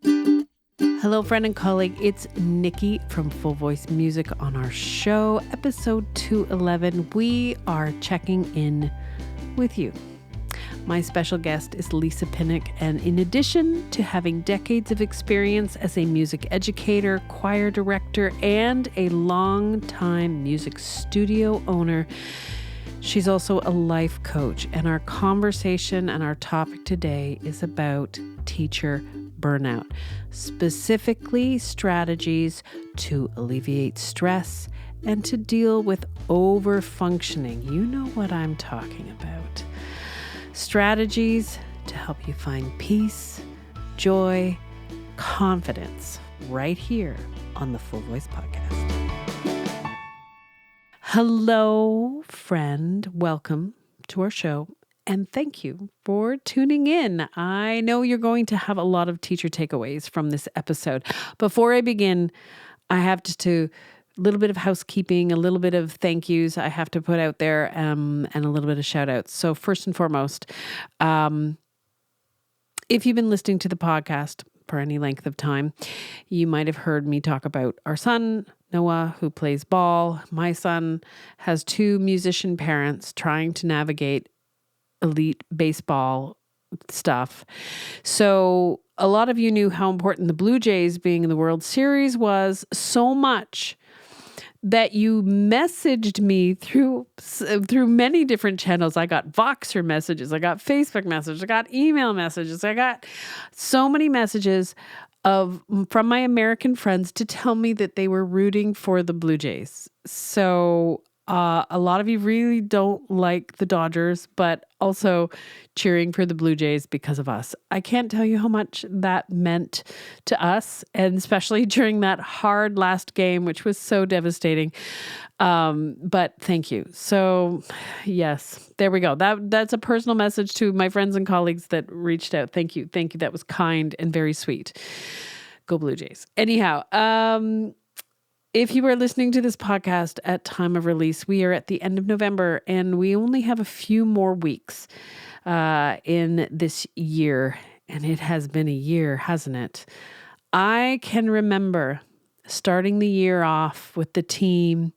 Hello, friend and colleague. It's Nikki from Full Voice Music on our show, episode 211. We are checking in with you. My special guest is Lisa Pinnock, and in addition to having decades of experience as a music educator, choir director, and a long-time music studio owner, she's also a life coach. And our conversation and our topic today is about teacher burnout, specifically strategies to alleviate stress and to deal with overfunctioning. You know what I'm talking about. Strategies to help you find peace, joy, confidence right here on the Full Voice Podcast. Hello, friend. Welcome to our show. And thank you for tuning in. I know you're going to have a lot of teacher takeaways from this episode. Before I begin, I have to a little bit of housekeeping, a little bit of thank yous I have to put out there, and a little bit of shout outs. So first and foremost, if you've been listening to the podcast for any length of time, you might have heard me talk about our son, Noah, who plays ball. My son has two musician parents trying to navigate elite baseball stuff. So a lot of you knew how important the Blue Jays being in the World Series was, so much that you messaged me through many different channels. I got Voxer messages, I got Facebook messages, I got email messages, I got so many messages from my American friends to tell me that they were rooting for the Blue Jays. So a lot of you really don't like the Dodgers, but also cheering for the Blue Jays because of us. I can't tell you how much that meant to us, and especially during that hard last game, which was so devastating. But thank you. So yes, there we go. That's a personal message to my friends and colleagues that reached out. Thank you. Thank you. That was kind and very sweet. Go Blue Jays. Anyhow, if you are listening to this podcast at time of release, we are at the end of November, and we only have a few more weeks in this year. And it has been a year, hasn't it? I can remember starting the year off with the team,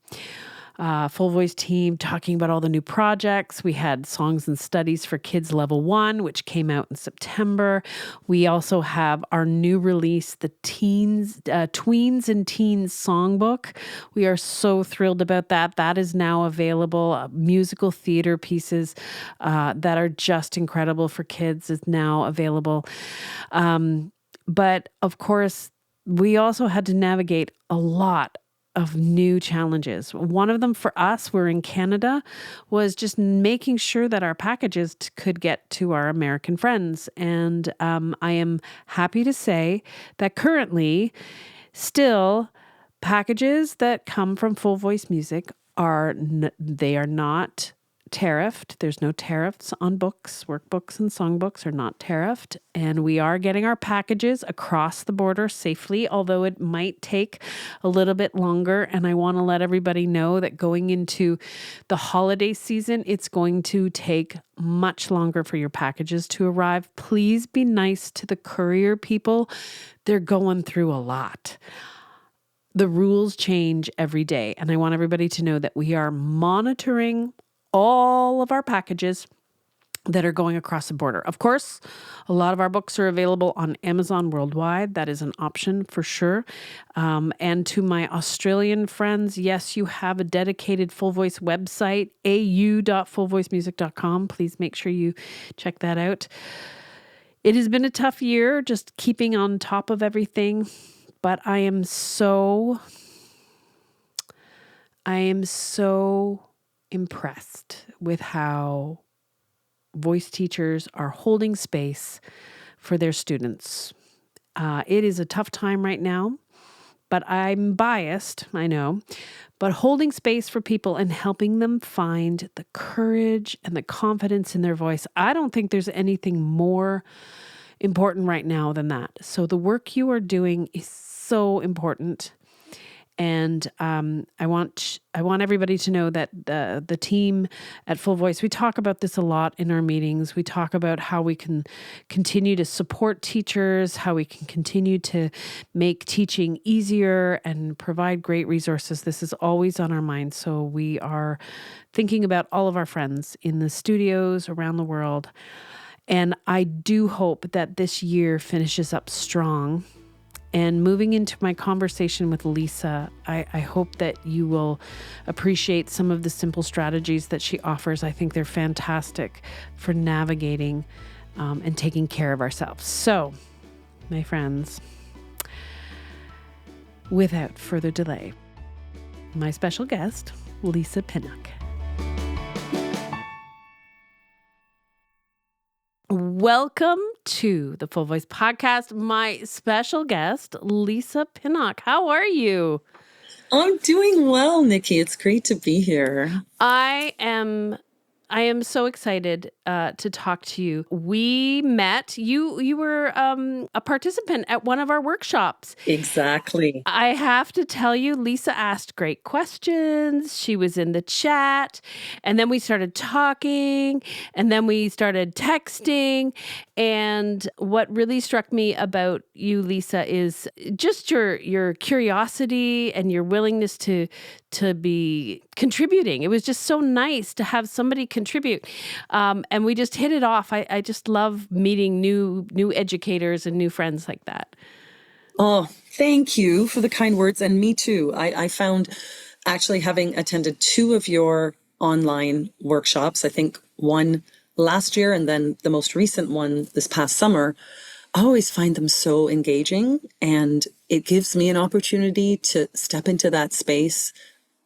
Full Voice team, talking about all the new projects. We had Songs and Studies for Kids Level 1, which came out in September. We also have our new release, the Tweens and Teens Songbook. We are so thrilled about that. That is now available. Musical theater pieces that are just incredible for kids is now available. But of course, we also had to navigate a lot of new challenges. One of them for us, we're in Canada, was just making sure that our packages could get to our American friends. And I am happy to say that currently, still, packages that come from Full Voice Music they are not tariffed. There's no tariffs on books. Workbooks and songbooks are not tariffed. And we are getting our packages across the border safely, although it might take a little bit longer. And I want to let everybody know that going into the holiday season, it's going to take much longer for your packages to arrive. Please be nice to the courier people. They're going through a lot. The rules change every day. And I want everybody to know that we are monitoring all of our packages that are going across the border. Of course, a lot of our books are available on Amazon worldwide. That is an option for sure. And to my Australian friends, yes, you have a dedicated Full Voice website, au.fullvoicemusic.com. Please make sure you check that out. It has been a tough year, just keeping on top of everything, but I am so impressed with how voice teachers are holding space for their students. It is a tough time right now, but I'm biased, I know, but holding space for people and helping them find the courage and the confidence in their voice. I don't think there's anything more important right now than that. So the work you are doing is so important. And I want everybody to know that the team at Full Voice, we talk about this a lot in our meetings. We talk about how we can continue to support teachers, how we can continue to make teaching easier and provide great resources. This is always on our minds. So we are thinking about all of our friends in the studios around the world. And I do hope that this year finishes up strong. And moving into my conversation with Lisa, I hope that you will appreciate some of the simple strategies that she offers. I think they're fantastic for navigating and taking care of ourselves. So, my friends, without further delay, my special guest, Lisa Pinnock. Welcome to the Full Voice Podcast. My special guest, Lisa Pinnock. How are you? I'm doing well, Nikki. It's great to be here. I am so excited to talk to you. We met. You were a participant at one of our workshops. Exactly. I have to tell you, Lisa asked great questions. She was in the chat, and then we started talking, and then we started texting. And what really struck me about you, Lisa, is just your curiosity and your willingness to be contributing. It was just so nice to have somebody contribute. And we just hit it off. I just love meeting new educators and new friends like that. Oh, thank you for the kind words. And me too. I found actually having attended 2 of your online workshops, I think one last year and then the most recent one this past summer, I always find them so engaging, and it gives me an opportunity to step into that space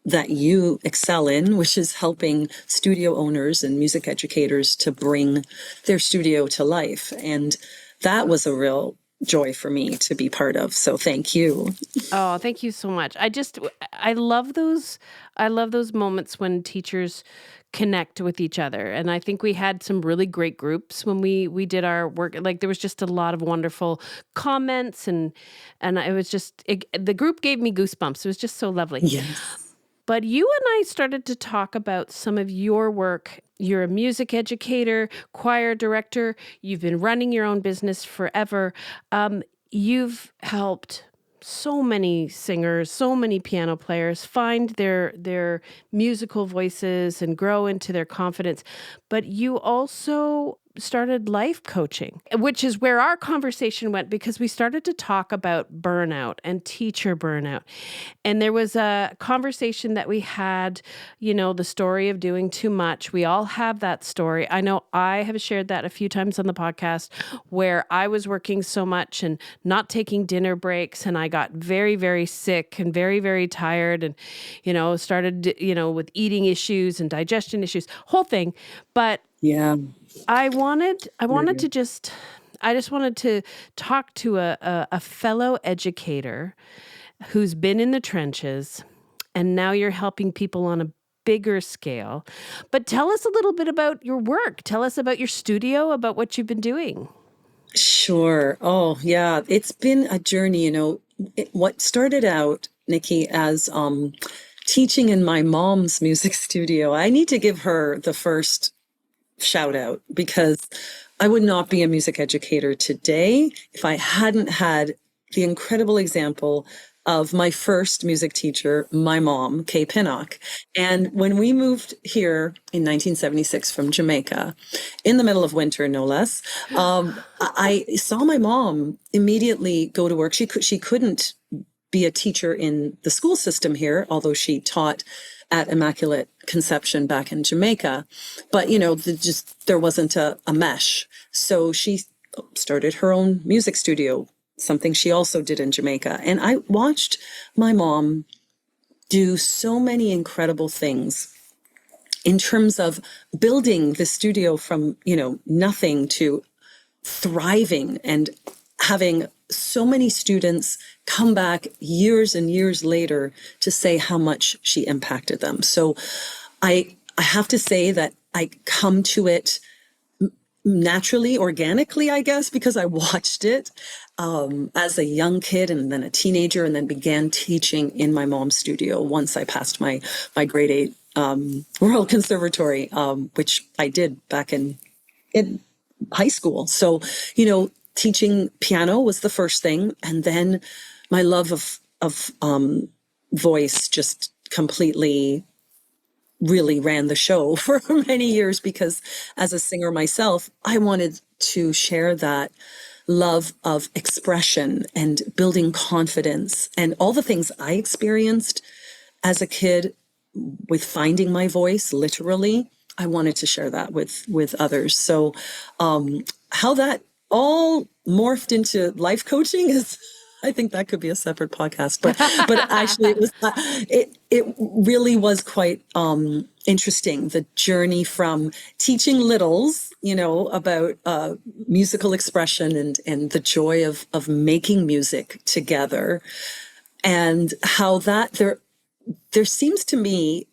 that you excel in, which is helping studio owners and music educators to bring their studio to life. And that was a real joy for me to be part of. So thank you. Oh, thank you so much. I love those moments when teachers connect with each other. And I think we had some really great groups when we did our work. Like, there was just a lot of wonderful comments, and it was just, the group gave me goosebumps. It was just so lovely. Yes. But you and I started to talk about some of your work. You're a music educator, choir director. You've been running your own business forever. You've helped so many singers, so many piano players find their musical voices and grow into their confidence. But you also started life coaching, which is where our conversation went, because we started to talk about burnout and teacher burnout. And there was a conversation that we had, the story of doing too much. We all have that story. I know I have shared that a few times on the podcast, where I was working so much and not taking dinner breaks, and I got very, very sick and very, very tired, and, started, with eating issues and digestion issues, whole thing. But yeah, I just wanted to talk to a fellow educator who's been in the trenches, and now you're helping people on a bigger scale. But tell us a little bit about your work. Tell us about your studio, about what you've been doing. Sure. Oh, yeah. It's been a journey. What started out, Nikki, as teaching in my mom's music studio. I need to give her the first shout out, because I would not be a music educator today if I hadn't had the incredible example of my first music teacher, my mom, Kay Pinnock. And when we moved here in 1976 from Jamaica, in the middle of winter, no less, I saw my mom immediately go to work. She couldn't be a teacher in the school system here, although she taught at Immaculate Conception back in Jamaica. But, there wasn't a mesh. So she started her own music studio, something she also did in Jamaica. And I watched my mom do so many incredible things in terms of building the studio from, nothing to thriving, and having so many students come back years and years later to say how much she impacted them. So I have to say that I come to it naturally, organically, I guess, because I watched it as a young kid and then a teenager, and then began teaching in my mom's studio once I passed my grade 8 Royal Conservatory, which I did back in high school. So, teaching piano was the first thing, and then my love of voice just completely really ran the show for many years, because as a singer myself, I wanted to share that love of expression and building confidence and all the things I experienced as a kid with finding my voice, literally. I wanted to share that with others. So how that all morphed into life coaching is, I think that could be a separate podcast, but actually it really was quite interesting, the journey from teaching littles, about musical expression and the joy of making music together, and how that there seems to me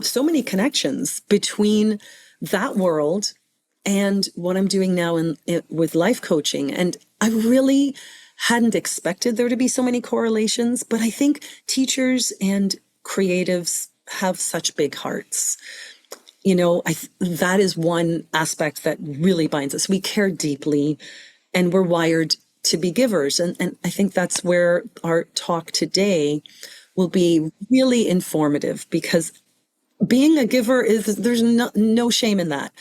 so many connections between that world and what I'm doing now with life coaching. And I really hadn't expected there to be so many correlations, but I think teachers and creatives have such big hearts. That is one aspect that really binds us. We care deeply, and we're wired to be givers. And I think that's where our talk today will be really informative, because being a giver there's no shame in that.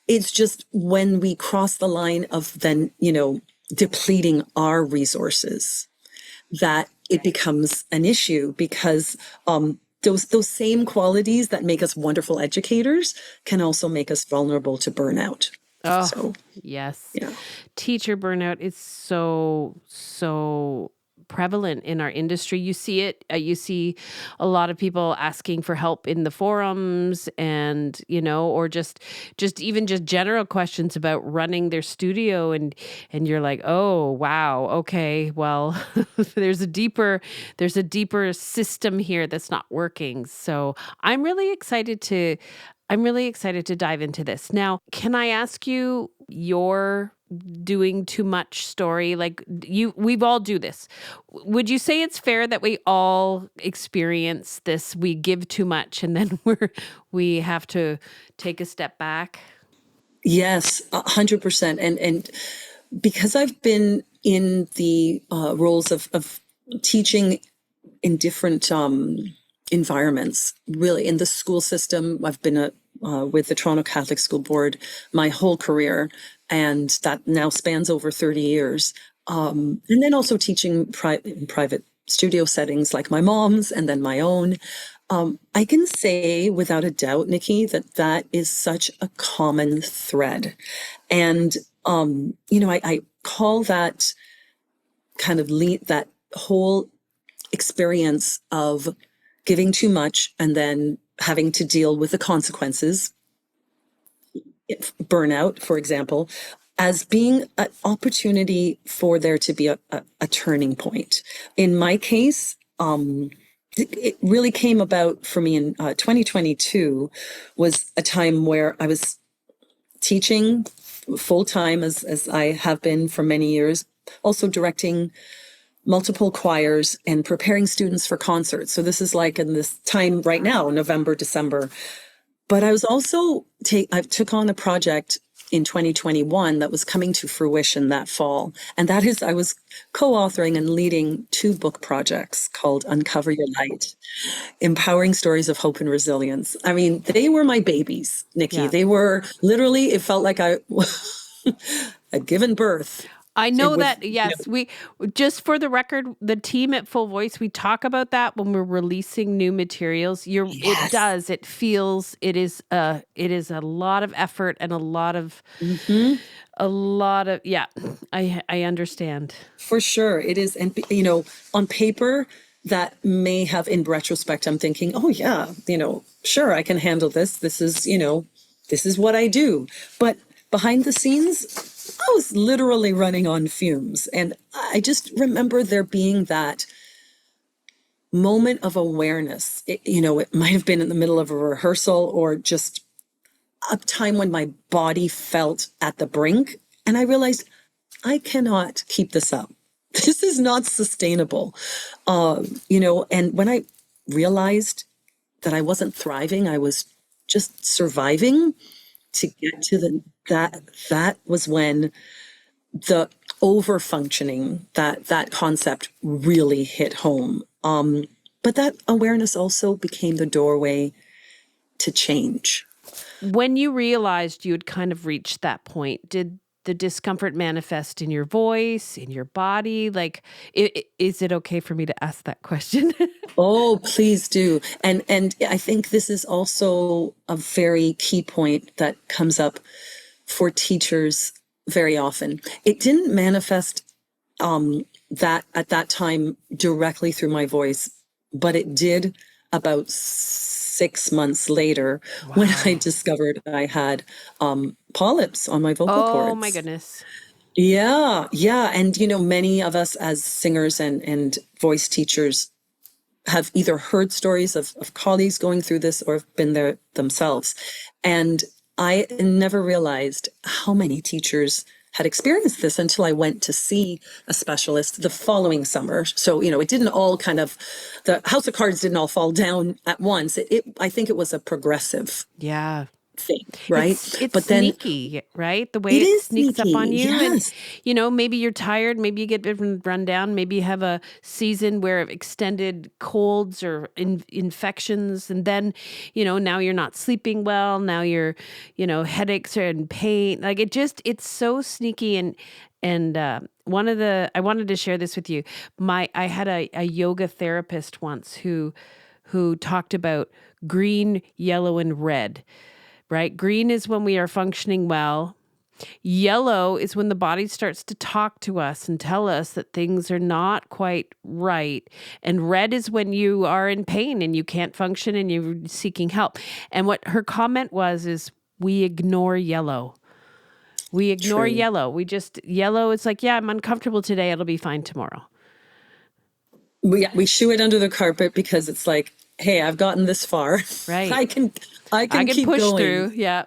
It's just when we cross the line of then, depleting our resources, that it becomes an issue, because those same qualities that make us wonderful educators can also make us vulnerable to burnout. Oh, So, yes. yeah. Teacher burnout is so prevalent in our industry. You see it. You see a lot of people asking for help in the forums, and or just even just general questions about running their studio, and you're like, oh wow, okay, well, there's a deeper system here that's not working. So I'm really excited to dive into this. Now, can I ask you your doing too much story? Like we've all do this. Would you say it's fair that we all experience this? We give too much and then we have to take a step back? Yes, 100%. And because I've been in the roles of teaching in different environments, really in the school system, I've been with the Toronto Catholic School Board my whole career, and that now spans over 30 years. And then also teaching in private studio settings like my mom's and then my own. I can say without a doubt, Nikki, that is such a common thread. And, I call that kind of that whole experience of giving too much and then having to deal with the consequences, burnout, for example, as being an opportunity for there to be a turning point. In my case, it really came about for me in 2022 was a time where I was teaching full time as I have been for many years, also directing multiple choirs and preparing students for concerts. So this is like in this time right now, November, December. But I was also I took on a project in 2021 that was coming to fruition that fall. And that is, I was co-authoring and leading 2 book projects called Uncover Your Light, Empowering Stories of Hope and Resilience. I mean, they were my babies, Nikki. Yeah. They were literally, it felt like I had given birth. I know that, yes. We just for the record, the team at Full Voice, we talk about that when we're releasing new materials. Yes. It feels it is a lot of effort and a lot of yeah, I understand. For sure it is. And on paper that may have, in retrospect, I'm thinking, oh yeah, sure, I can handle this. This is what I do. But behind the scenes, I was literally running on fumes. And I just remember there being that moment of awareness. It might have been in the middle of a rehearsal, or just, a time when my body felt at the brink, and I realized I cannot keep this up. This is not sustainable. And when I realized that I wasn't thriving, I was just surviving to get to that was when the overfunctioning, that concept really hit home. But that awareness also became the doorway to change. When you realized you had kind of reached that point, did the discomfort manifest in your voice, in your body? Like, is it okay for me to ask that question? Oh, please do. And I think this is also a very key point that comes up for teachers very often. It didn't manifest that at that time directly through my voice, but it did about 6 months later when I discovered I had polyps on my vocal cords. Oh my goodness. Yeah. And, many of us as singers and voice teachers have either heard stories of colleagues going through this or have been there themselves. And I never realized how many teachers had experienced this until I went to see a specialist the following summer. So, it didn't all the house of cards didn't all fall down at once. I think it was a progressive thing, right? It's but then sneaky, right? The way it is sneaks sneaky, up on you. yes. And, maybe you're tired. Maybe you get run down. Maybe you have a season where extended colds or infections. And then, now you're not sleeping well. Now you're, headaches are in pain. Like it's so sneaky. And I wanted to share this with you. I had a yoga therapist once who talked about green, yellow, and red. Right? Green is when we are functioning well. Yellow is when the body starts to talk to us and tell us that things are not quite right. And red is when you are in pain and you can't function and you're seeking help. And what her comment is we ignore yellow. We ignore True. yellow. Yellow is like, yeah, I'm uncomfortable today. It'll be fine tomorrow. We shoo it under the carpet because it's like, hey, I've gotten this far. Right. I can keep push going. through. Yeah.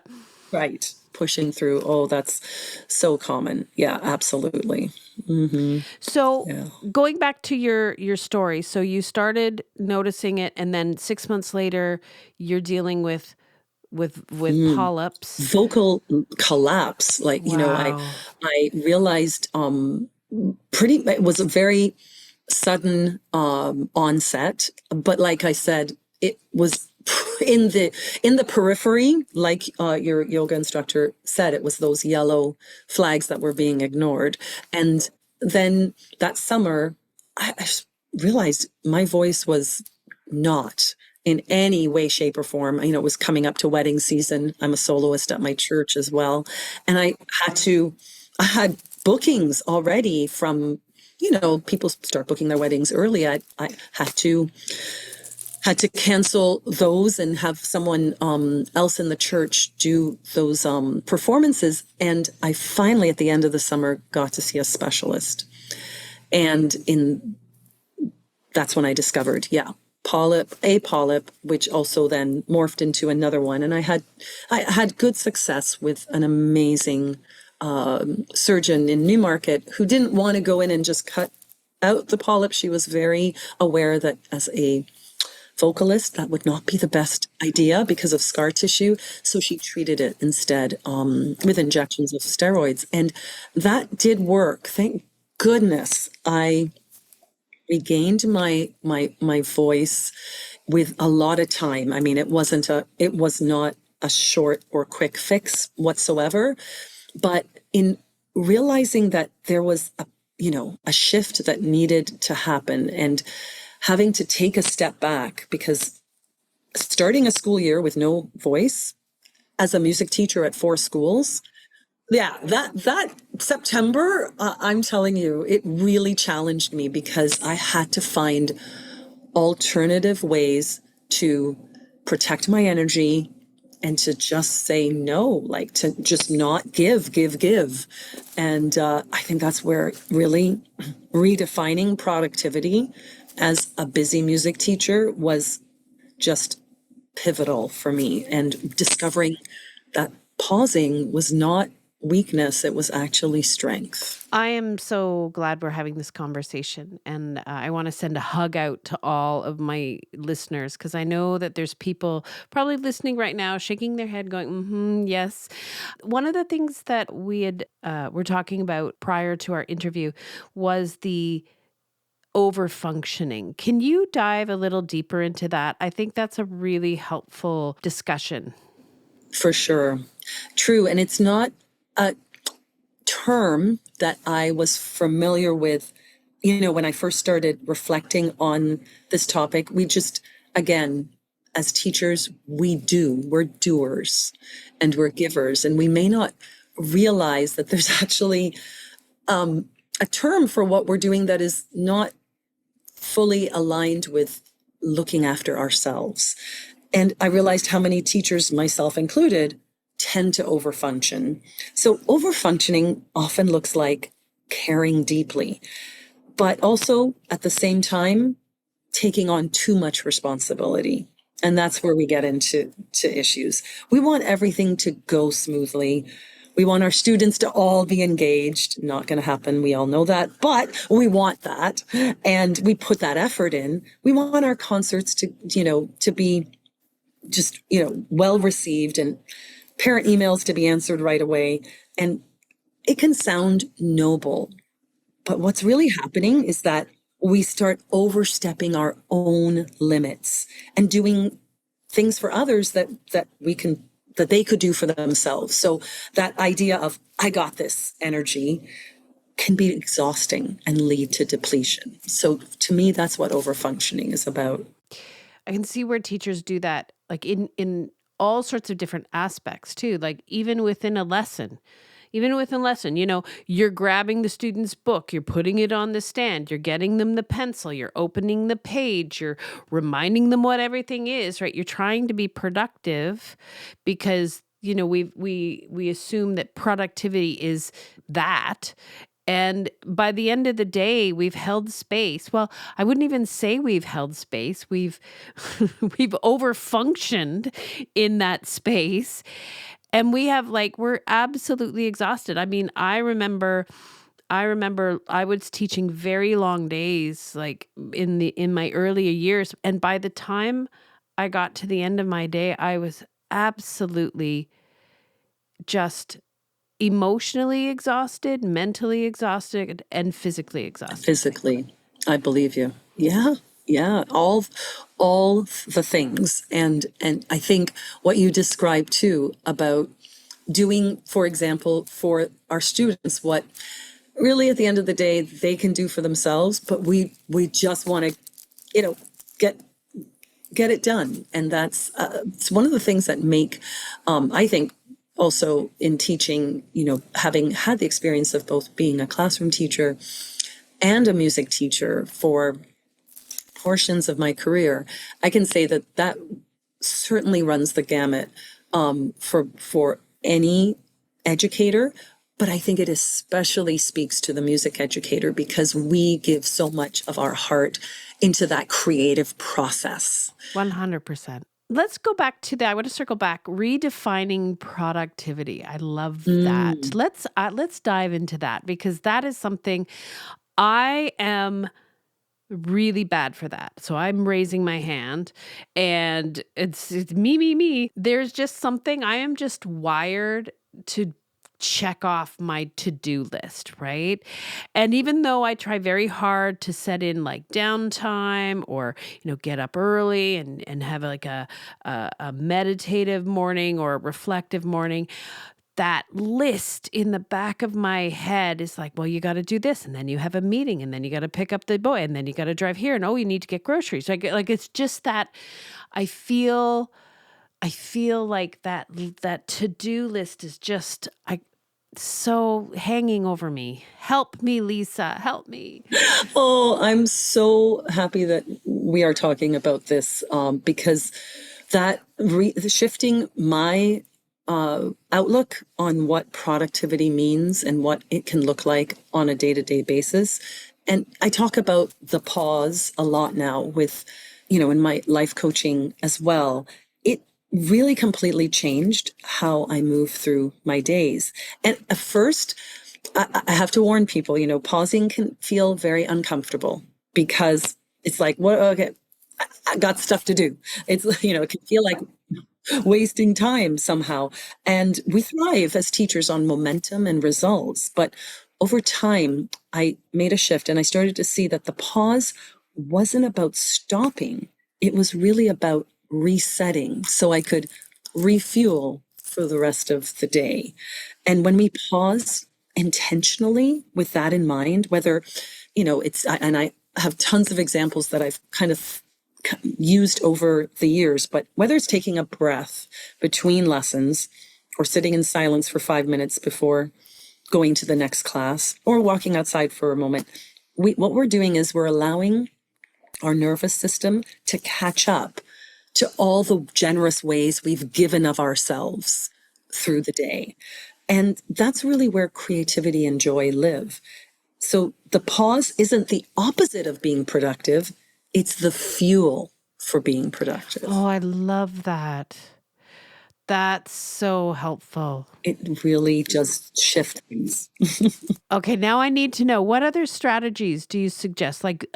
Right. Pushing through. Oh, that's so common. Yeah, absolutely. Mm-hmm. So going back to your story, so you started noticing it, and then 6 months later, you're dealing with polyps, vocal collapse. Like I realized it was a very sudden onset, but like I said, it was in the periphery, like your yoga instructor said, it was those yellow flags that were being ignored. And then that summer, I realized my voice was not in any way, shape, or form. It was coming up to wedding season. I'm a soloist at my church as well. And I had bookings already from, people start booking their weddings early. I had to cancel those and have someone else in the church do those performances. And I finally, at the end of the summer, got to see a specialist. And that's when I discovered, a polyp, which also then morphed into another one. And I had good success with an amazing surgeon in Newmarket who didn't want to go in and just cut out the polyp. She was very aware that as a vocalist, that would not be the best idea because of scar tissue. So she treated it instead with injections of steroids. And that did work. Thank goodness I regained my voice with a lot of time. I mean, it was not a short or quick fix whatsoever. But in realizing that there was a shift that needed to happen, and having to take a step back, because starting a school year with no voice as a music teacher at 4 schools, that September, I'm telling you, it really challenged me because I had to find alternative ways to protect my energy and to just say no, like to just not give. And I think that's where really redefining productivity as a busy music teacher was just pivotal for me, and discovering that pausing was not weakness, it was actually strength. I am so glad we're having this conversation. And I want to send a hug out to all of my listeners, because I know that there's people probably listening right now, shaking their head going, yes. One of the things that were talking about prior to our interview was the overfunctioning. Can you dive a little deeper into that? I think that's a really helpful discussion. For sure. True. And it's not a term that I was familiar with, when I first started reflecting on this topic. We just, again, as teachers, we're doers and we're givers. And we may not realize that there's actually a term for what we're doing that is not fully aligned with looking after ourselves. And I realized how many teachers, myself included, tend to overfunction. So overfunctioning often looks like caring deeply, but also at the same time, taking on too much responsibility. And that's where we get into issues. We want everything to go smoothly. We want our students to all be engaged. Not going to happen. We all know that, but we want that. And we put that effort in. We want our concerts to be just, well received, and parent emails to be answered right away. And it can sound noble, but what's really happening is that we start overstepping our own limits and doing things for others that they could do for themselves. So that idea of I got this energy can be exhausting and lead to depletion. So to me, that's what overfunctioning is about. I can see where teachers do that, like in all sorts of different aspects too, like even within a lesson. You're grabbing the student's book, you're putting it on the stand, you're getting them the pencil, you're opening the page, you're reminding them what everything is, right? You're trying to be productive because, we assume that productivity is that. And by the end of the day, we've held space. Well, I wouldn't even say we've held space. We've we've overfunctioned in that space. And we're absolutely exhausted. I mean, I remember I was teaching very long days, like in my earlier years. And by the time I got to the end of my day, I was absolutely just emotionally exhausted, mentally exhausted, and physically exhausted. Physically, I believe you. Yeah. Yeah. All the things. And I think what you described too about doing, for example, for our students, what really at the end of the day they can do for themselves, but we just want to, get it done. And that's it's one of the things that make, I think, also in teaching, having had the experience of both being a classroom teacher and a music teacher for portions of my career, I can say that certainly runs the gamut for any educator. But I think it especially speaks to the music educator because we give so much of our heart into that creative process. 100%. Let's go back to that. I want to circle back. Redefining productivity. I love that. Let's dive into that because that is something I am really bad for that. So I'm raising my hand and it's me. There's just something I am just wired to check off my to-do list, right? And even though I try very hard to set in like downtime or, get up early and have like a meditative morning or a reflective morning, that list in the back of my head is like, well, you got to do this. And then you have a meeting and then you got to pick up the boy and then you got to drive here. And you need to get groceries. Like it's just that I feel like that to-do list is just, so hanging over me. Help me, Lisa. Help me. Oh, I'm so happy that we are talking about this because that shifting my outlook on what productivity means and what it can look like on a day-to-day basis. And I talk about the pause a lot now with, in my life coaching as well. really completely changed how I move through my days. And at first, I have to warn people, pausing can feel very uncomfortable because it's like, well, okay, I got stuff to do. It's, it can feel like wasting time somehow. And we thrive as teachers on momentum and results. But over time, I made a shift and I started to see that the pause wasn't about stopping. It was really about resetting so I could refuel for the rest of the day. And when we pause intentionally with that in mind, whether, and I have tons of examples that I've kind of used over the years, but whether it's taking a breath between lessons or sitting in silence for 5 minutes before going to the next class or walking outside for a moment, what we're doing is we're allowing our nervous system to catch up to all the generous ways we've given of ourselves through the day. And that's really where creativity and joy live. So the pause isn't the opposite of being productive. It's the fuel for being productive. Oh, I love that. That's so helpful. It really just shifts things. Okay, now I need to know, what other strategies do you suggest? Like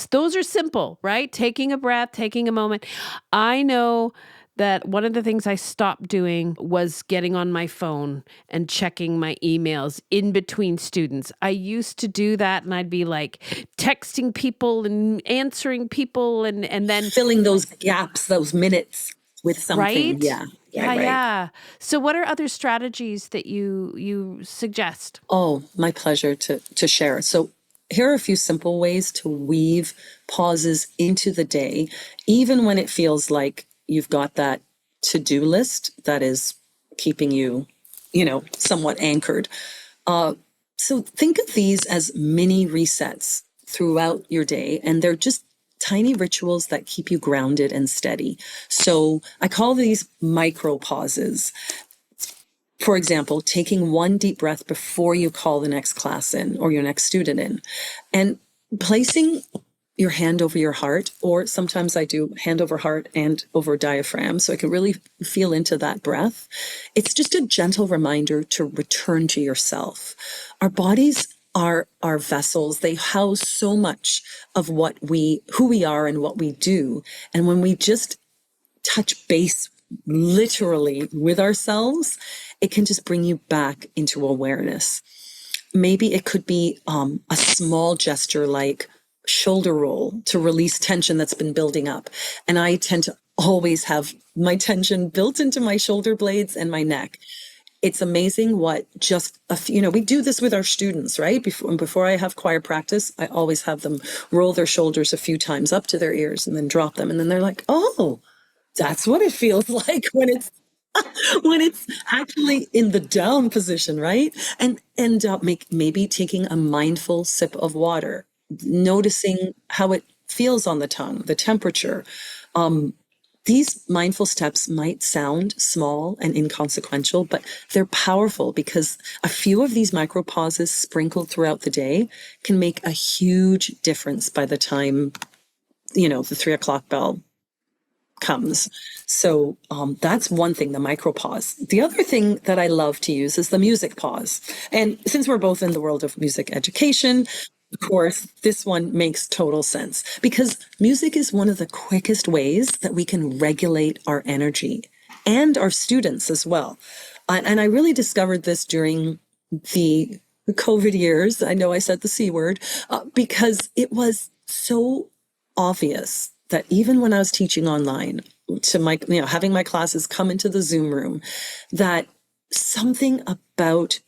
those are simple, right? Taking a breath, taking a moment. I know that one of the things I stopped doing was getting on my phone and checking my emails in between students. I used to do that and I'd be like texting people and answering people and then filling those gaps, those minutes with something. Right? Yeah. Yeah. So what are other strategies that you suggest? Oh, my pleasure to share. So here are a few simple ways to weave pauses into the day, even when it feels like you've got that to-do list that is keeping you, somewhat anchored. So think of these as mini resets throughout your day, and they're just tiny rituals that keep you grounded and steady. So I call these micro pauses. For example, taking one deep breath before you call the next class in or your next student in, and placing your hand over your heart, or sometimes I do hand over heart and over diaphragm, so I can really feel into that breath. It's just a gentle reminder to return to yourself. Our bodies are our vessels. They house so much of who we are and what we do. And when we just touch base literally with ourselves, it can just bring you back into awareness. Maybe it could be a small gesture like shoulder roll to release tension that's been building up. And I tend to always have my tension built into my shoulder blades and my neck. It's amazing what just we do this with our students, right? Before I have choir practice, I always have them roll their shoulders a few times up to their ears and then drop them. And then they're like, oh, that's what it feels like when it's actually in the down position, right? And maybe taking a mindful sip of water, noticing how it feels on the tongue, the temperature. These mindful steps might sound small and inconsequential, but they're powerful because a few of these micro pauses sprinkled throughout the day can make a huge difference by the time, the 3:00 bell comes. So that's one thing, the micro pause. The other thing that I love to use is the music pause. And since we're both in the world of music education, of course, this one makes total sense because music is one of the quickest ways that we can regulate our energy and our students as well. And I really discovered this during the COVID years. I know I said the C word because it was so obvious that even when I was teaching online to having my classes come into the Zoom room, that something about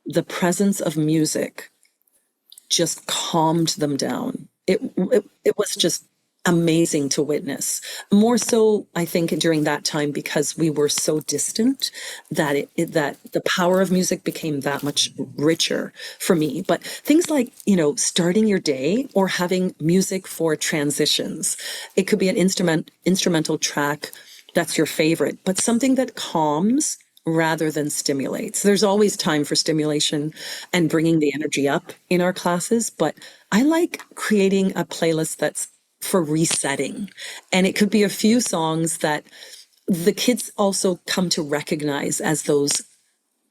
the presence of music just calmed them down. It was just amazing to witness. More so, I think, during that time because we were so distant that that the power of music became that much richer for me. But things like, starting your day or having music for transitions. It could be an instrumental track that's your favorite, but something that calms rather than stimulates. There's always time for stimulation and bringing the energy up in our classes, but I like creating a playlist that's for resetting. And it could be a few songs that the kids also come to recognize as those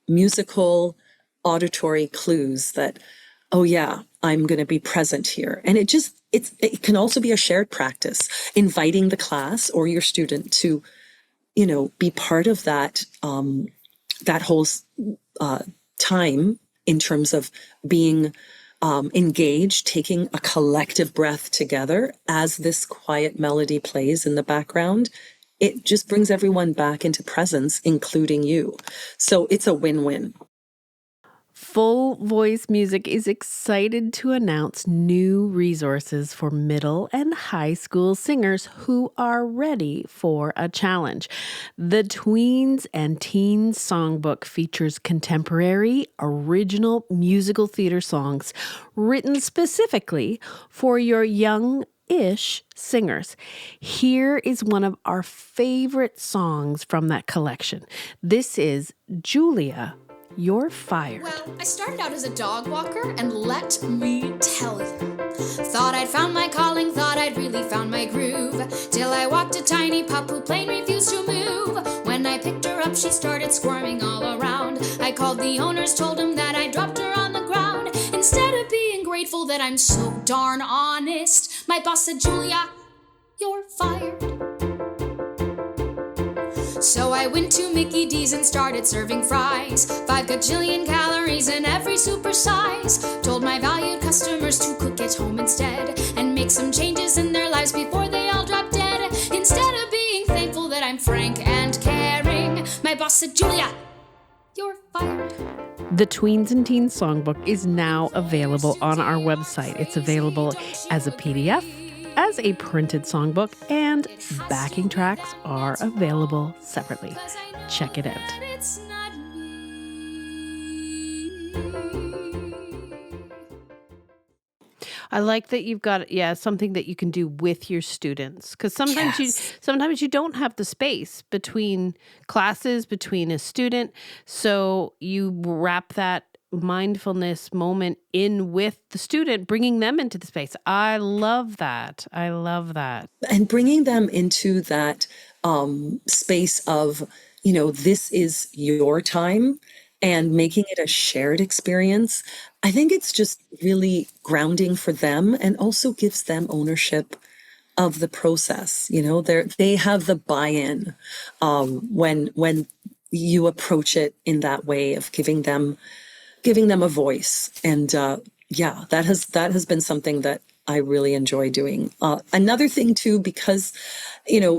musical auditory clues that, oh yeah, I'm going to be present here. And it can also be a shared practice, inviting the class or your student to, be part of that, that whole time in terms of being engaged, taking a collective breath together as this quiet melody plays in the background. It just brings everyone back into presence, including you. So it's a win-win. Full Voice Music is excited to announce new resources for middle and high school singers who are ready for a challenge. The Tweens and Teens Songbook features contemporary, original musical theater songs written specifically for your young-ish singers. Here is one of our favorite songs from that collection. This is Julia, You're Fired. Well, I started out as a dog walker, and let me tell you, thought I'd found my calling, thought I'd really found my groove, till I walked a tiny pup who plain refused to move. When I picked her up, she started squirming all around. I called the owners, told them that I dropped her on the ground. Instead of being grateful that I'm so darn honest, my boss said, Julia, you're fired. So I went to Mickey D's and started serving fries. 5 gajillion calories in every super size. Told my valued customers to cook at home instead, and make some changes in their lives before they all drop dead. Instead of being thankful that I'm frank and caring, my boss said, Julia, you're fired. The Tweens and Teens Songbook is now available on our website. It's available as a PDF, as a printed songbook, and backing tracks are available separately. Check it out. I like that you've got something that you can do with your students, because sometimes you don't have the space between classes, between a student, so you wrap that mindfulness moment in with the student, bringing them into the space. I love that. And bringing them into that space of, this is your time, and making it a shared experience. I think it's just really grounding for them, and also gives them ownership of the process. They have the buy-in when you approach it in that way of giving them a voice. And that has been something that I really enjoy doing. Another thing too, because,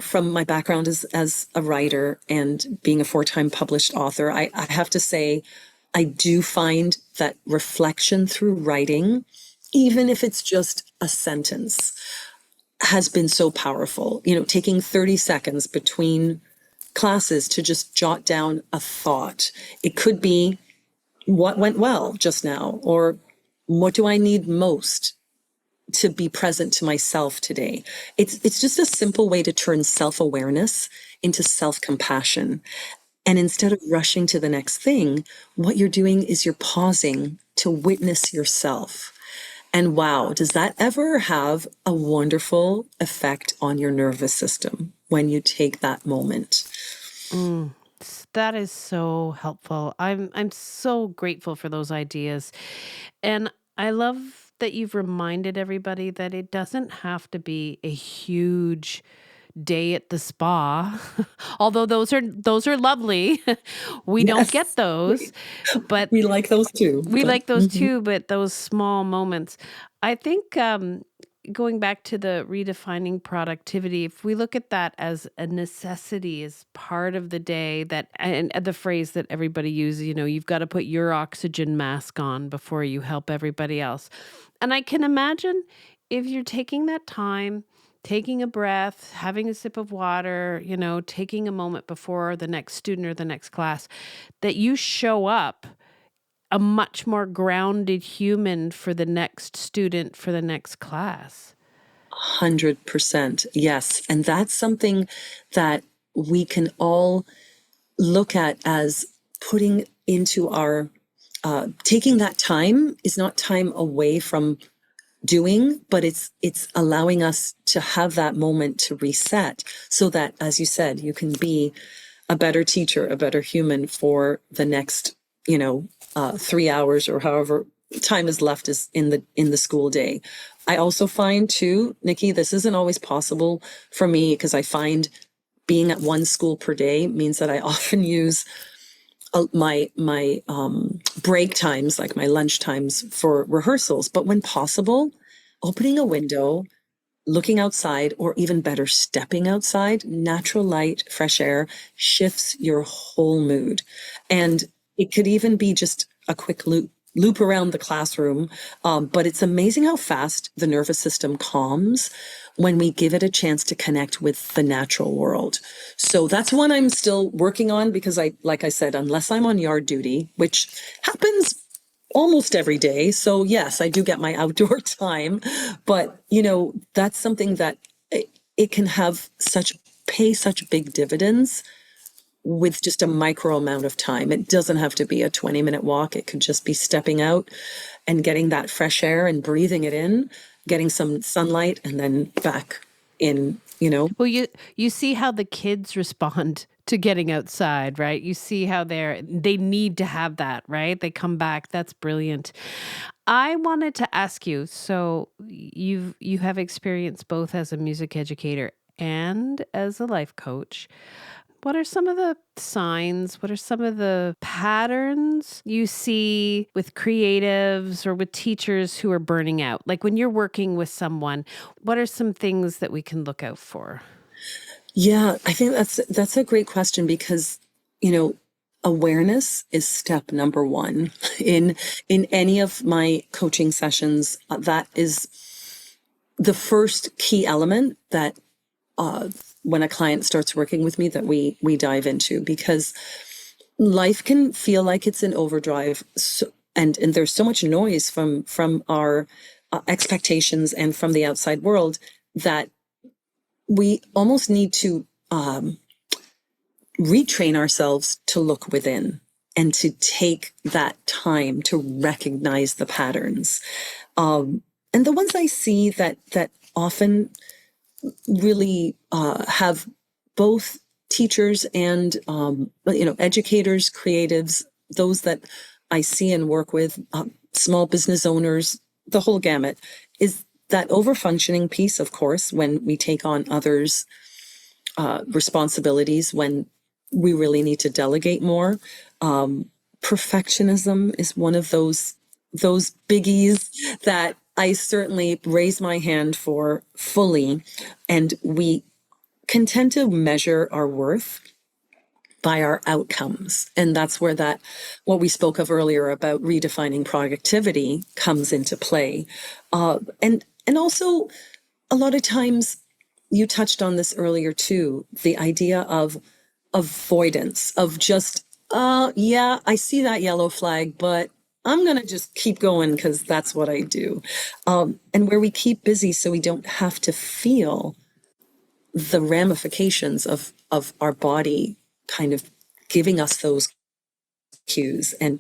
from my background as a writer and being a 4-time published author, I have to say, I do find that reflection through writing, even if it's just a sentence, has been so powerful. Taking 30 seconds between classes to just jot down a thought. It could be, what went well just now, or what do I need most to be present to myself today? It's just a simple way to turn self-awareness into self-compassion. And instead of rushing to the next thing, what you're doing is you're pausing to witness yourself. And wow, does that ever have a wonderful effect on your nervous system when you take that moment? That is so helpful. I'm so grateful for those ideas. And I love that you've reminded everybody that it doesn't have to be a huge day at the spa. Although those are lovely. We don't get those, but We like those too. we like those too, but those small moments. I think going back to the redefining productivity, if we look at that as a necessity, as part of the day, that and the phrase that everybody uses, you've got to put your oxygen mask on before you help everybody else. And I can imagine if you're taking that time, taking a breath, having a sip of water, taking a moment before the next student or the next class, that you show up a much more grounded human for the next student, for the next class. 100%. Yes. And that's something that we can all look at as putting into our, taking that time is not time away from doing, but it's allowing us to have that moment to reset so that, as you said, you can be a better teacher, a better human for the next, 3 hours or however time is left is in the school day. I also find too, Nikki, this isn't always possible for me because I find being at one school per day means that I often use my break times, like my lunch times, for rehearsals. But when possible, opening a window, looking outside, or even better, stepping outside, natural light, fresh air shifts your whole mood. And it could even be just a quick loop around the classroom. But it's amazing how fast the nervous system calms when we give it a chance to connect with the natural world. So that's one I'm still working on because like I said, unless I'm on yard duty, which happens almost every day. So yes, I do get my outdoor time, but that's something that it can have pay such big dividends with just a micro amount of time. It doesn't have to be a 20-minute walk. It could just be stepping out and getting that fresh air and breathing it in, getting some sunlight, and then back in, Well, you see how the kids respond to getting outside, right? You see how they need to have that, right? They come back. That's brilliant. I wanted to ask you, so you have experience both as a music educator and as a life coach. What are some of the signs? What are some of the patterns you see with creatives or with teachers who are burning out? Like when you're working with someone, what are some things that we can look out for? Yeah, I think that's a great question because, awareness is step number one in any of my coaching sessions. That is the first key element that when a client starts working with me that we dive into, because life can feel like it's in overdrive, and there's so much noise from our expectations and from the outside world that we almost need to retrain ourselves to look within and to take that time to recognize the patterns. And the ones I see that often really have both teachers and educators, creatives, those that I see and work with, small business owners, the whole gamut, is that overfunctioning piece, of course, when we take on others' responsibilities, when we really need to delegate more. Perfectionism is one of those biggies that I certainly raise my hand for fully. And we can tend to measure our worth by our outcomes. And that's where what we spoke of earlier about redefining productivity comes into play. And also, a lot of times, you touched on this earlier too, the idea of avoidance, of just, yeah, I see that yellow flag, but I'm going to just keep going because that's what I do. And where we keep busy so we don't have to feel the ramifications of our body kind of giving us those cues and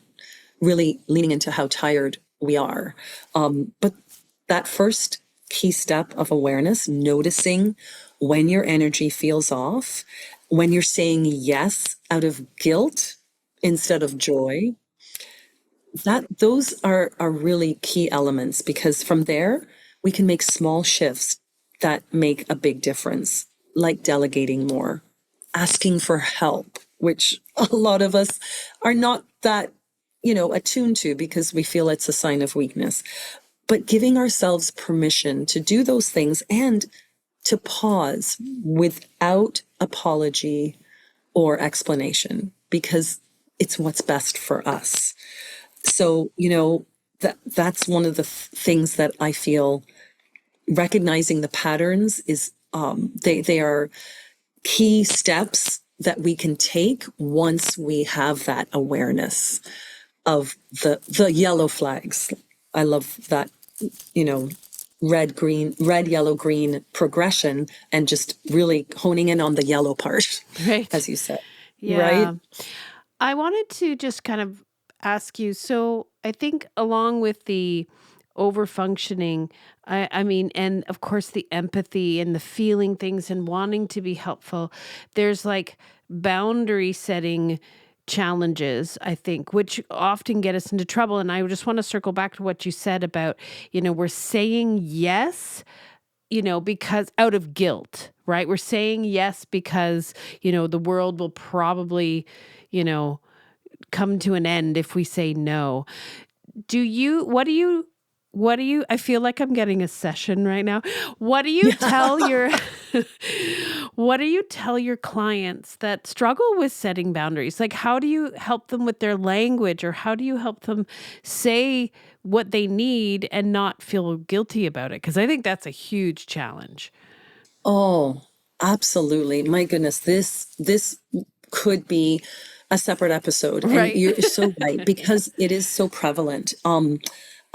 really leaning into how tired we are. But that first key step of awareness, noticing when your energy feels off, when you're saying yes out of guilt instead of joy, those are really key elements, because from there we can make small shifts that make a big difference, like delegating more, asking for help, which a lot of us are not that, attuned to because we feel it's a sign of weakness. But giving ourselves permission to do those things and to pause without apology or explanation, because it's what's best for us. So, that's one of the things that I feel recognizing the patterns is they are key steps that we can take once we have that awareness of the yellow flags. I love that, red, yellow, green progression, and just really honing in on the yellow part, Right. as you said. Yeah. Right? I wanted to just kind of ask you, so I think along with the overfunctioning. I mean, and of course the empathy and the feeling things and wanting to be helpful. There's like boundary setting challenges, I think, which often get us into trouble. And I just want to circle back to what you said about, we're saying yes, because out of guilt, right? We're saying yes because, the world will probably, come to an end if we say no. What do you, I feel like I'm getting a session right now. What do you tell your, what do you tell your clients that struggle with setting boundaries? Like, how do you help them with their language, or how do you help them say what they need and not feel guilty about it? Because I think that's a huge challenge. Oh, absolutely. My goodness, this could be a separate episode. And Right. you're so right, because it is so prevalent.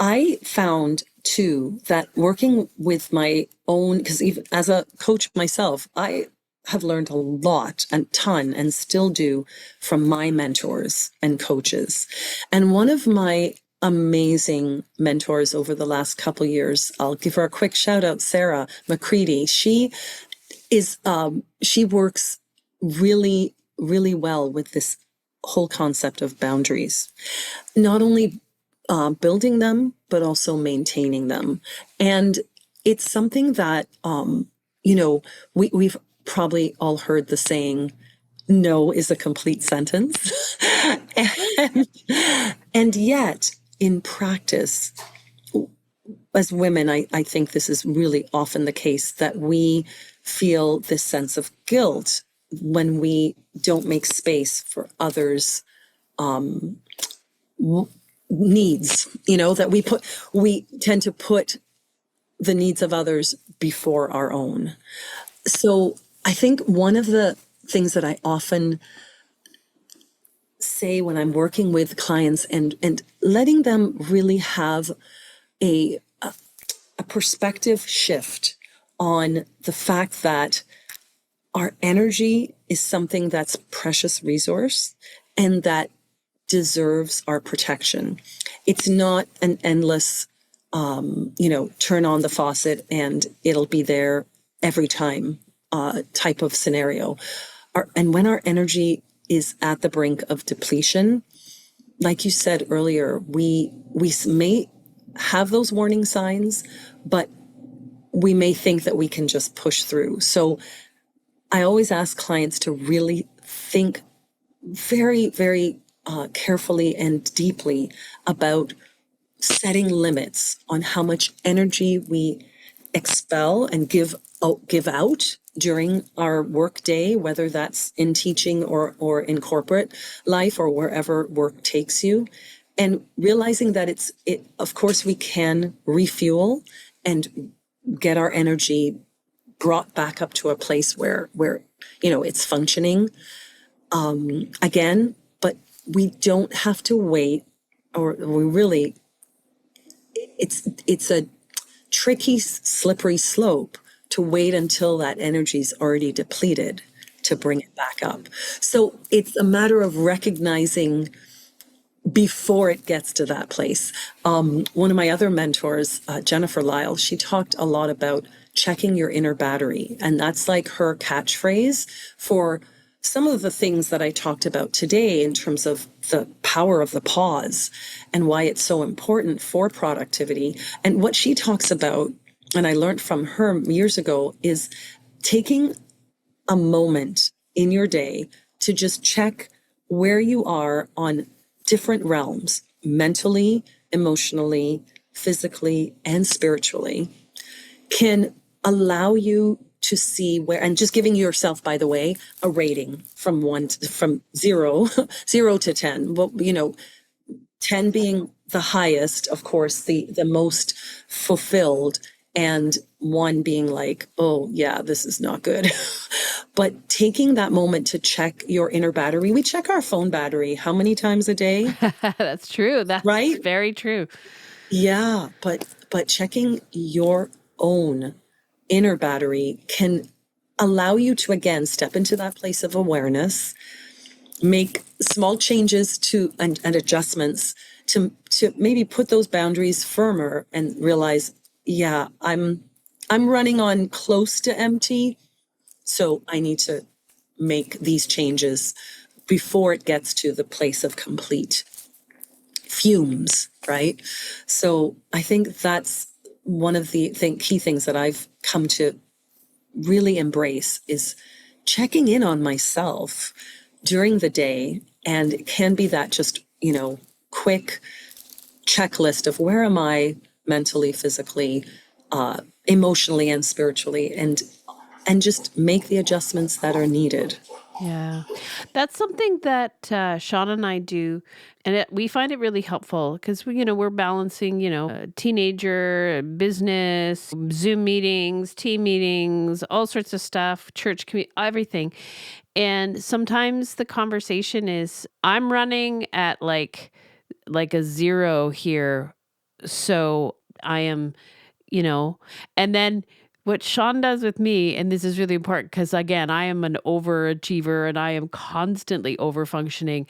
I found too that working with my own, because even as a coach myself, I have learned a lot, a ton, and still do from my mentors and coaches. And one of my amazing mentors over the last couple years, I'll give her a quick shout out, Sarah McCready. She works really, really well with this whole concept of boundaries, not only building them, but also maintaining them. And it's something that, we've probably all heard the saying, no is a complete sentence. and yet in practice, as women, I think this is really often the case, that we feel this sense of guilt when we don't make space for others' needs, that we tend to put the needs of others before our own. So I think one of the things that I often say when I'm working with clients and letting them really have a perspective shift on the fact that our energy is something that's precious resource and that deserves our protection. It's not an endless, turn on the faucet and it'll be there every time type of scenario. And when our energy is at the brink of depletion, like you said earlier, we may have those warning signs, but we may think that we can just push through. So I always ask clients to really think very, very carefully and deeply about setting limits on how much energy we expel and give out during our work day, whether that's in teaching or in corporate life or wherever work takes you, and realizing that of course we can refuel and get our energy brought back up to a place where it's functioning again, but we don't have to wait, or we really, it's a tricky, slippery slope to wait until that energy is already depleted to bring it back up. So it's a matter of recognizing before it gets to that place. One of my other mentors, Jennifer Lyle, she talked a lot about checking your inner battery. And that's like her catchphrase for some of the things that I talked about today in terms of the power of the pause and why it's so important for productivity. And what she talks about, and I learned from her years ago, is taking a moment in your day to just check where you are on different realms, mentally, emotionally, physically, and spiritually, can allow you to see where, and just giving yourself, by the way, a rating from zero to 10. Well, 10 being the highest, of course, the most fulfilled, and 1 being like, oh yeah, this is not good. But taking that moment to check your inner battery. We check our phone battery how many times a day? That's true. That's right? Very true. Yeah, but checking your own inner battery can allow you to, again, step into that place of awareness, make small changes and adjustments to maybe put those boundaries firmer and realize, yeah, I'm running on close to empty, so I need to make these changes before it gets to the place of complete fumes, right? So I think that's one of the key things that I've come to really embrace is checking in on myself during the day. And it can be that just, quick checklist of where am I mentally, physically, emotionally, and spiritually, and just make the adjustments that are needed. Yeah, that's something that Sean and I do, and we find it really helpful because we're balancing teenager business, Zoom meetings, team meetings, all sorts of stuff, church community, everything, and sometimes the conversation is I'm running at like a zero here, so I am, and then what Sean does with me, and this is really important because again, I am an overachiever and I am constantly overfunctioning.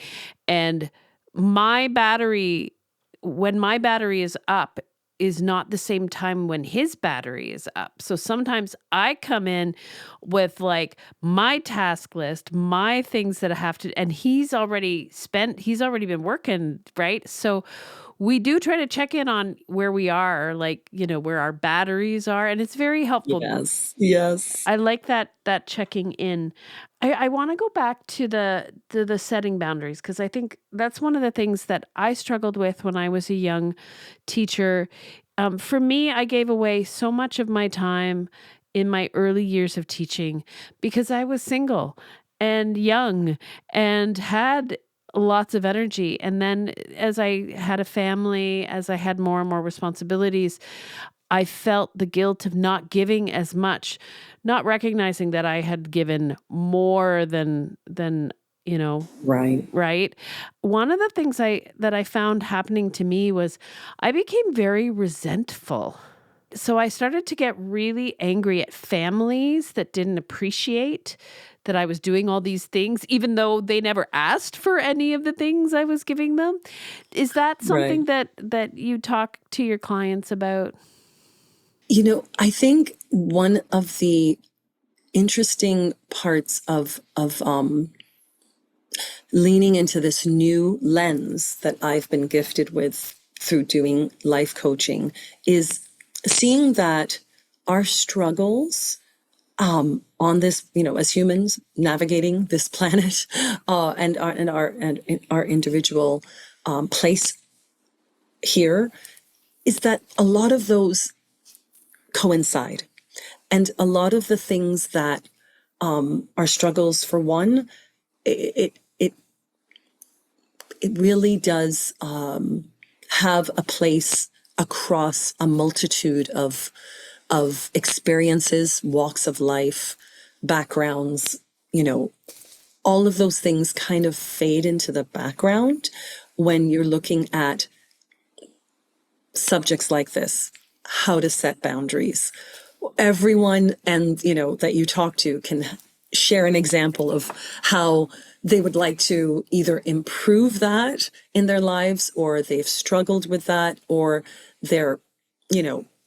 And my battery, when my battery is up, is not the same time when his battery is up. So sometimes I come in with like my task list, my things that I have to, and he's already been working, right? So we do try to check in on where we are, like, where our batteries are. And it's very helpful. Yes. Yes. I like that checking in. I want to go back to the setting boundaries because I think that's one of the things that I struggled with when I was a young teacher. For me, I gave away so much of my time in my early years of teaching because I was single and young and had lots of energy. And then as I had a family, as I had more and more responsibilities, I felt the guilt of not giving as much, not recognizing that I had given more than Right. right. One of the things that I found happening to me was I became very resentful. So I started to get really angry at families that didn't appreciate that I was doing all these things, even though they never asked for any of the things I was giving them. Is that something that you talk to your clients about? I think one of the interesting parts of leaning into this new lens that I've been gifted with through doing life coaching is seeing that our struggles on this, as humans navigating this planet, and our individual place here, is that a lot of those coincide, and a lot of the things that are struggles for one, it really does have a place across a multitude of experiences, walks of life, backgrounds, all of those things kind of fade into the background when you're looking at subjects like this, how to set boundaries. Everyone that you talk to can share an example of how they would like to either improve that in their lives, or they've struggled with that, or they're,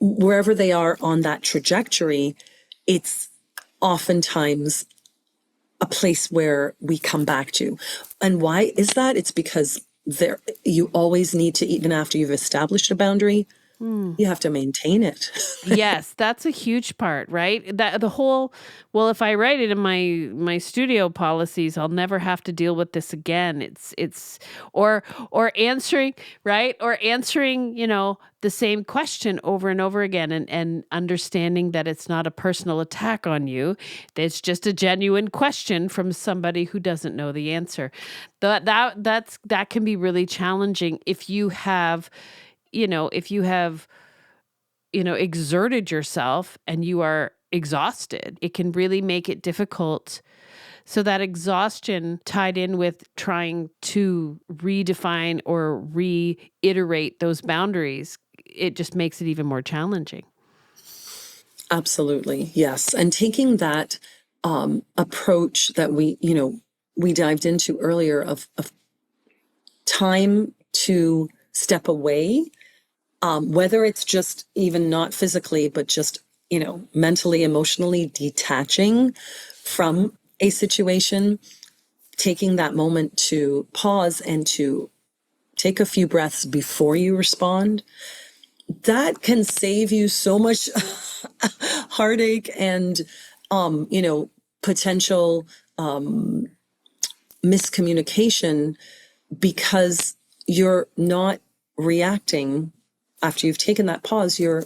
wherever they are on that trajectory, it's oftentimes a place where we come back to. And why is that? It's because you always need to, even after you've established a boundary, you have to maintain it. Yes, that's a huge part, right? That the whole, well, if I write it in my studio policies, I'll never have to deal with this again. It's or answering, right? Or answering, the same question over and over again, and understanding that it's not a personal attack on you. It's just a genuine question from somebody who doesn't know the answer. That can be really challenging if you have exerted yourself and you are exhausted. It can really make it difficult. So that exhaustion tied in with trying to redefine or reiterate those boundaries, it just makes it even more challenging. Absolutely. Yes. And taking that approach that we dived into earlier of time to step away, whether it's just even not physically, but just, mentally, emotionally detaching from a situation, taking that moment to pause and to take a few breaths before you respond, that can save you so much heartache and, potential miscommunication, because you're not reacting after you've taken that pause. You're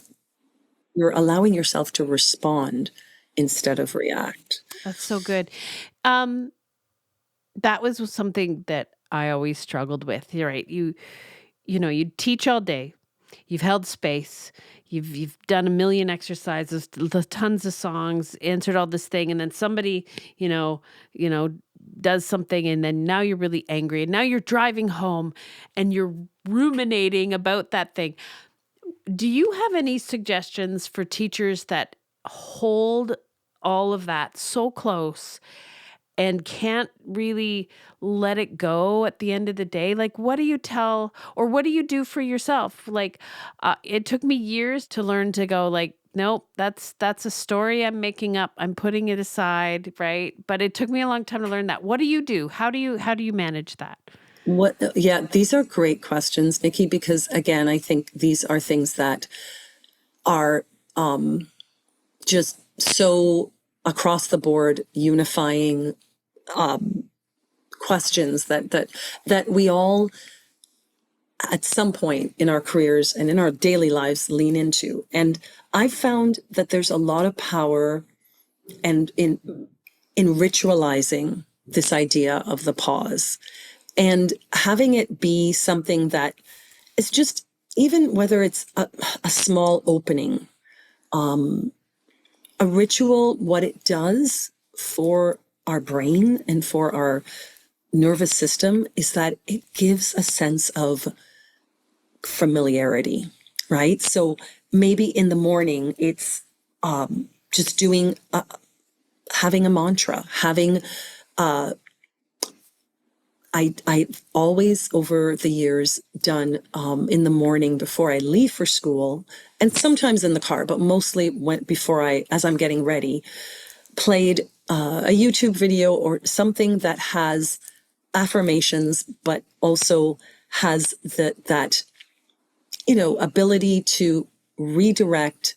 allowing yourself to respond instead of react. That's so good. That was something that I always struggled with. You're right. You teach all day. You've held space. You've done a million exercises, tons of songs, answered all this thing, and then somebody, does something, and then now you're really angry, and now you're driving home, and you're ruminating about that thing. Do you have any suggestions for teachers that hold all of that so close and can't really let it go at the end of the day? Like, what do you tell, or what do you do for yourself? Like, it took me years to learn to go like, nope, that's a story I'm making up. I'm putting it aside, right? But it took me a long time to learn that. What do you do? How do you manage that? Yeah, these are great questions, Nikki, because again, I think these are things that are just so across the board unifying questions that we all at some point in our careers and in our daily lives lean into. And I found that there's a lot of power and in ritualizing this idea of the pause and having it be something that is just, even whether it's a small opening, a ritual, what it does for our brain and for our nervous system is that it gives a sense of familiarity, right? So maybe in the morning, it's just doing, having a mantra, having, I've always over the years done in the morning before I leave for school, and sometimes in the car, but mostly as I'm getting ready, played a YouTube video or something that has affirmations, but also has that ability to redirect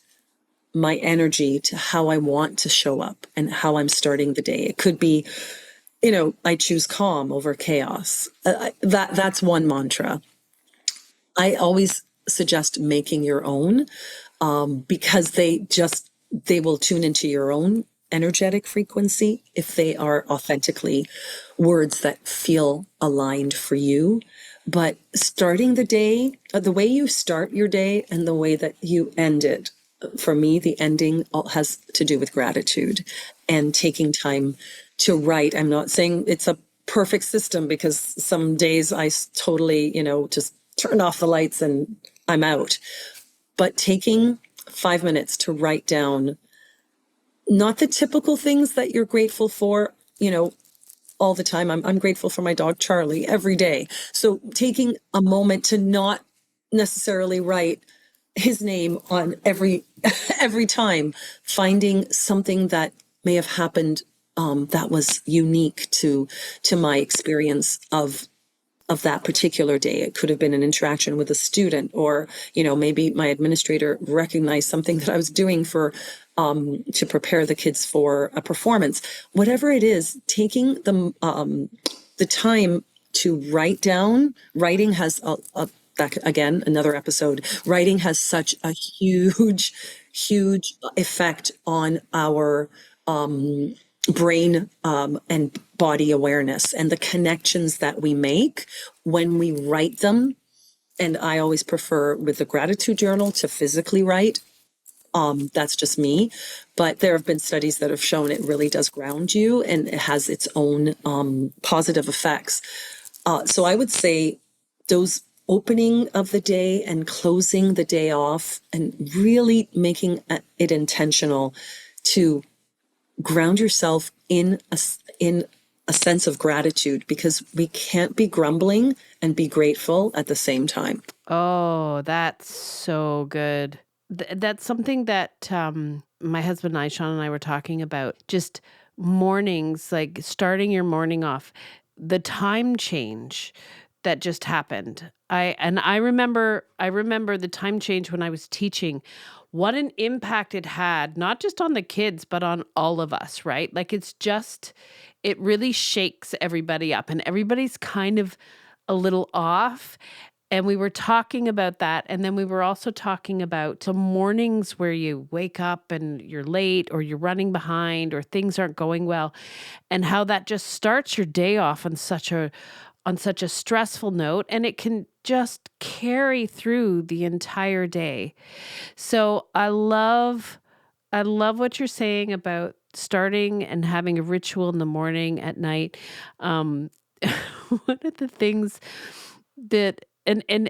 my energy to how I want to show up and how I'm starting the day. It could be, I choose calm over chaos. That's one mantra. I always suggest making your own, because they will tune into your own energetic frequency if they are authentically words that feel aligned for you. But starting the day, the way you start your day and the way that you end it, for me, the ending has to do with gratitude and taking time to write. I'm not saying it's a perfect system, because some days I totally, just turn off the lights and I'm out. But taking 5 minutes to write down, not the typical things that you're grateful for, all the time. I'm grateful for my dog, Charlie, every day. So taking a moment to not necessarily write his name on every time, finding something that may have happened that was unique to my experience of that particular day. It could have been an interaction with a student, or maybe my administrator recognized something that I was doing to prepare the kids for a performance. Whatever it is, taking the time to write down. Writing has again, another episode. Writing has such a huge effect on our brain and body awareness and the connections that we make when we write them. And I always prefer with the gratitude journal to physically write. That's just me. But there have been studies that have shown it really does ground you, and it has its own positive effects. So I would say those opening of the day and closing the day off and really making it intentional to ground yourself in a sense of gratitude, because we can't be grumbling and be grateful at the same time. Oh, that's so good. That's something that my husband and I, Sean and I, were talking about. Just mornings, like starting your morning off, the time change that just happened. I remember the time change when I was teaching. What an impact it had, not just on the kids, but on all of us, right? Like it really shakes everybody up, and everybody's kind of a little off. And we were talking about that. And then we were also talking about some mornings where you wake up and you're late or you're running behind or things aren't going well, and how that just starts your day off on such a stressful note, and it can just carry through the entire day. So I love what you're saying about starting and having a ritual in the morning, at night. Um, one of the things that and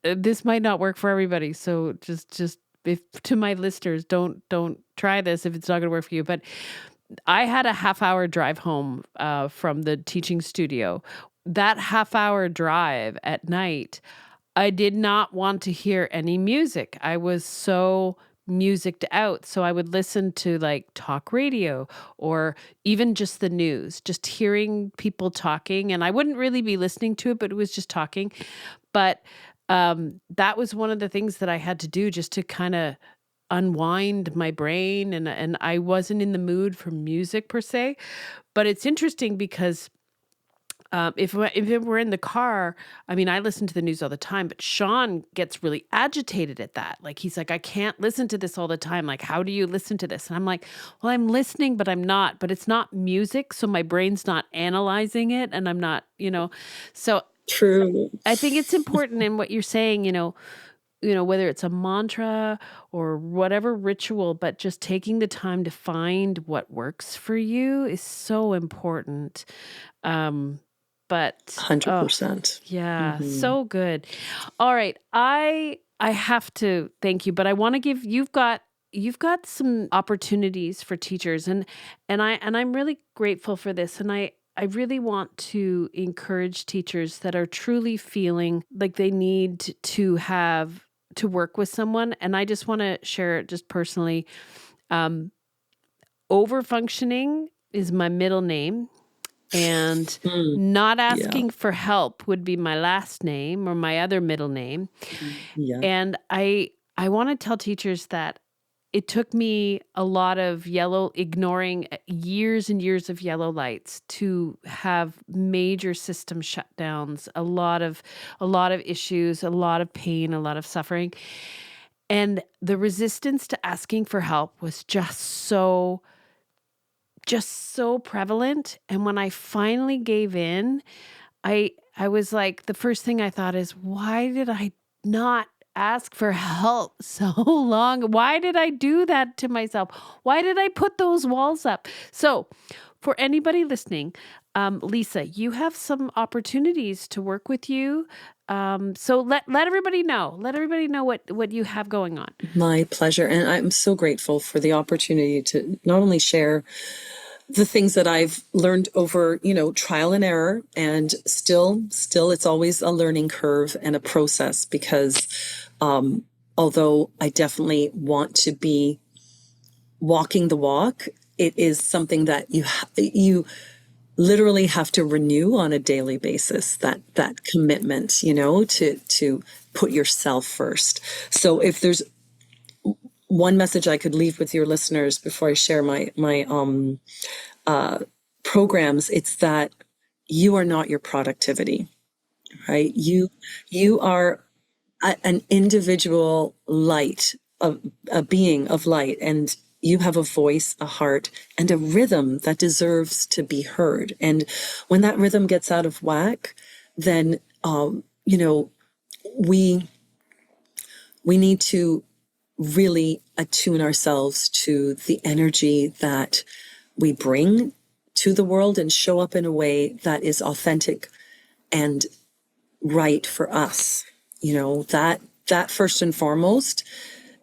this might not work for everybody, so just if to my listeners, don't try this if it's not going to work for you. But I had a half-hour drive home from the teaching studio. That half-hour drive at night, I did not want to hear any music. I was so musiced out. So I would listen to like talk radio or even just the news, just hearing people talking. And I wouldn't really be listening to it, but it was just talking. But that was one of the things that I had to do just to kind of unwind my brain. And I wasn't in the mood for music per se. But it's interesting because if we're in the car, I mean, I listen to the news all the time, but Sean gets really agitated at that. Like, he's like, I can't listen to this all the time. Like, how do you listen to this? And I'm like, well, I'm listening, but I'm not. But it's not music, so my brain's not analyzing it, and I'm not. So True. I think it's important in what you're saying. Whether it's a mantra or whatever ritual, but just taking the time to find what works for you is so important. Um, but oh, 100%. yeah, so good. All right, I have to thank you, but I want to give you've got some opportunities for teachers, and I'm really grateful for this, and I really want to encourage teachers that are truly feeling like they need to have to work with someone. And I just want to share it just personally. Um, Overfunctioning is my middle name, and Mm, not yeah. asking for help would be my last name or my other middle name. Yeah. And I want to tell teachers that it took me a lot of ignoring years and years of yellow lights to have major system shutdowns, a lot of issues, a lot of pain, a lot of suffering. And the resistance to asking for help was just so prevalent. And when I finally gave in, I was like, the first thing I thought is, why did I not ask for help so long? Why did I do that to myself? Why did I put those walls up? So, for anybody listening, Lisa, you have some opportunities to work with you. So let everybody know. Let everybody know what you have going on. My pleasure. And I'm so grateful for the opportunity to not only share the things that I've learned over, trial and error, and still it's always a learning curve and a process, because although I definitely want to be walking the walk, it is something that you literally have to renew on a daily basis, that commitment, to put yourself first. So if there's one message I could leave with your listeners before I share my programs, it's that you are not your productivity, right? You are an individual light, a being of light, and you have a voice, a heart, and a rhythm that deserves to be heard. And when that rhythm gets out of whack, then we need to really attune ourselves to the energy that we bring to the world and show up in a way that is authentic and right for us. That first and foremost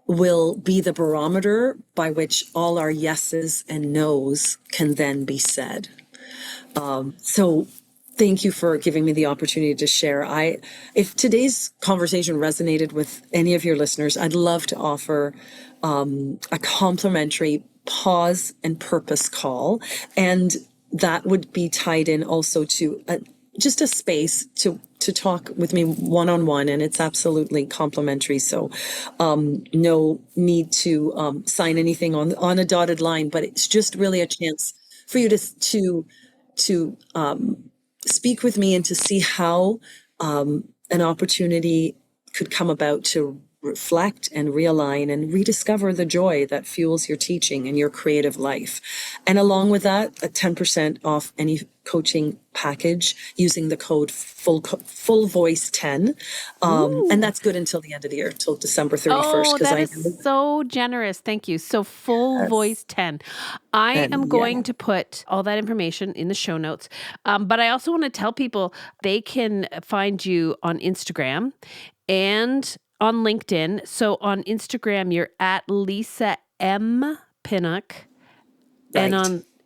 will be the barometer by which all our yeses and nos can then be said. So Thank you for giving me the opportunity to share. If today's conversation resonated with any of your listeners, I'd love to offer a complimentary pause and purpose call. And that would be tied in also to just a space to talk with me one-on-one, and it's absolutely complimentary. So no need to sign anything on a dotted line, but it's just really a chance for you to speak with me and to see how an opportunity could come about to reflect and realign and rediscover the joy that fuels your teaching and your creative life. And along with that, a 10% off any coaching package using the code full voice 10. And that's good until the end of the year, till December 31st. Oh, that is so generous. Thank you. So full voice 10. I am going to put all that information in the show notes. But I also want to tell people they can find you on Instagram and on LinkedIn. So on Instagram, you're at Lisa M. Pinnock. Right.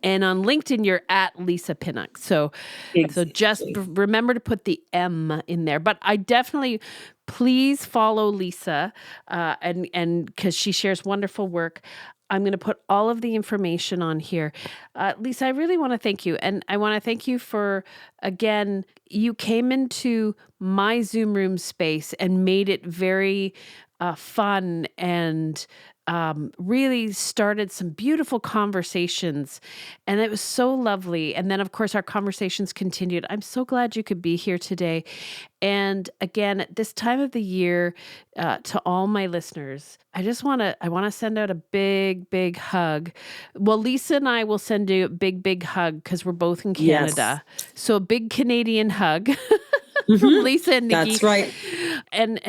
And on LinkedIn, you're at Lisa Pinnock. So just remember to put the M in there. But I definitely, please follow Lisa, and because she shares wonderful work. I'm going to put all of the information on here. Lisa, I really want to thank you. And I want to thank you for, again, you came into my Zoom room space and made it very fun and really started some beautiful conversations, and it was so lovely. And then, of course, our conversations continued. I'm so glad you could be here today. And again, at this time of the year, to all my listeners, I want to send out a big, big hug. Well, Lisa and I will send you a big, big hug because we're both in Canada. Yes. So a big Canadian hug. From Lisa and Nikki. That's right. And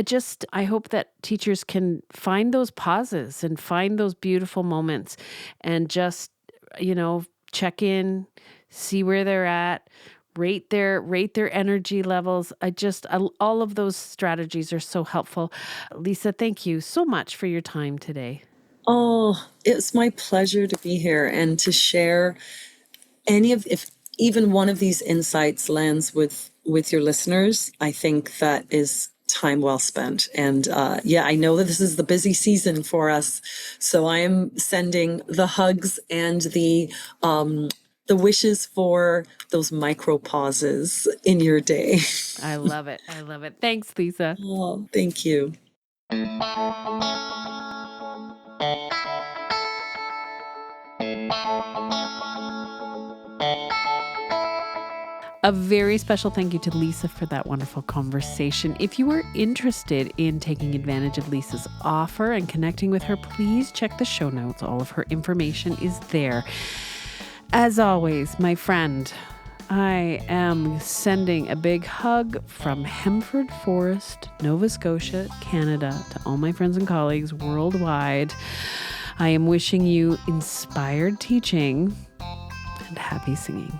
I hope that teachers can find those pauses and find those beautiful moments and just, check in, see where they're at, rate their energy levels. All of those strategies are so helpful. Lisa, thank you so much for your time today. Oh, it's my pleasure to be here and to share if even one of these insights lands with your listeners. I think that is time well spent. And I know that this is the busy season for us. So I am sending the hugs and the wishes for those micro pauses in your day. I love it. Thanks, Lisa. Oh, thank you. A very special thank you to Lisa for that wonderful conversation. If you are interested in taking advantage of Lisa's offer and connecting with her, please check the show notes. All of her information is there. As always, my friend, I am sending a big hug from Hemford Forest, Nova Scotia, Canada, to all my friends and colleagues worldwide. I am wishing you inspired teaching and happy singing.